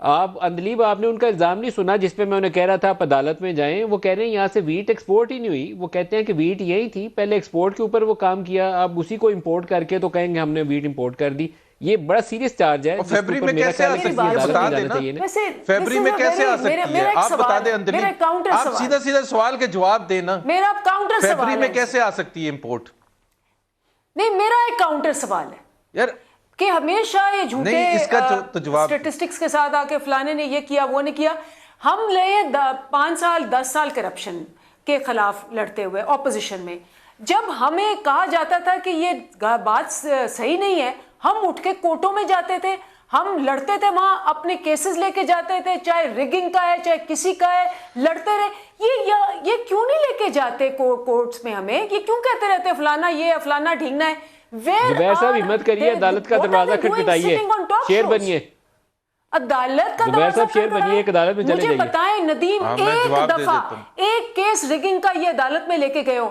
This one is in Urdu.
آپ اندلیب آپ نے ان کا الزام نہیں سنا جس پہ میں انہیں کہہ رہا تھا آپ عدالت میں جائیں؟ وہ کہہ رہے ہیں یہاں سے ویٹ ایکسپورٹ ہی نہیں ہوئی. وہ کہتے ہیں کہ ویٹ یہی تھی، پہلے ایکسپورٹ کے اوپر وہ کام کیا، اب اسی کو امپورٹ کر کے تو کہیں گے ہم نے ویٹ امپورٹ کر دی. یہ بڑا سیریس چارج ہے اور جس کے فیبری اوپر میں میرا کیسے آ خیال ہے سکتی ہے؟ عدالت بتا میں دیں جانا نا چاہیے نا. فیبری میں کیسے آ سکتی ہے؟ آپ بتا دیں اندلیب، آپ سیدھا سیدھا سوال کے جواب دینا. میرا کاؤنٹر سوال ہے، فیبری میں کیسے آ سکتی ہے امپورٹ؟ نہیں، میرا ایک کاؤنٹر سوال ہے یار کہ ہمیشہ یہ جھوٹے نہیں، اس کا تو جواب اسٹیٹسٹکس کے ساتھ آ کے فلانے نے یہ کیا وہ نے کیا. ہم لے 5 سال 10 سال کرپشن کے خلاف لڑتے ہوئے اپوزیشن میں، جب ہمیں کہا جاتا تھا کہ یہ بات صحیح نہیں ہے، ہم اٹھ کے کورٹوں میں جاتے تھے، ہم لڑتے تھے، وہاں اپنے کیسز لے کے جاتے تھے، چاہے ریگنگ کا ہے چاہے کسی کا ہے، لڑتے رہے. یہ کیوں نہیں لے کے جاتے کورٹس میں؟ ہمیں یہ کیوں کہتے رہتے فلانا یہ ہے فلانا ڈھینگنا ہے؟ زبیر صاحب ہمت کریے، عدالت کا دروازہ کھٹکھٹائیے، شیر بنیے. عدالت کا زبیر دروازہ صاحب شیر بنیے، ایک عدالت میں چلے مجھے جائیے. بتائیں ندیم، میں ایک جواب دے دفعہ دیتا ہوں. ایک کیس ریگنگ کا یہ عدالت میں لے کے گئے ہو؟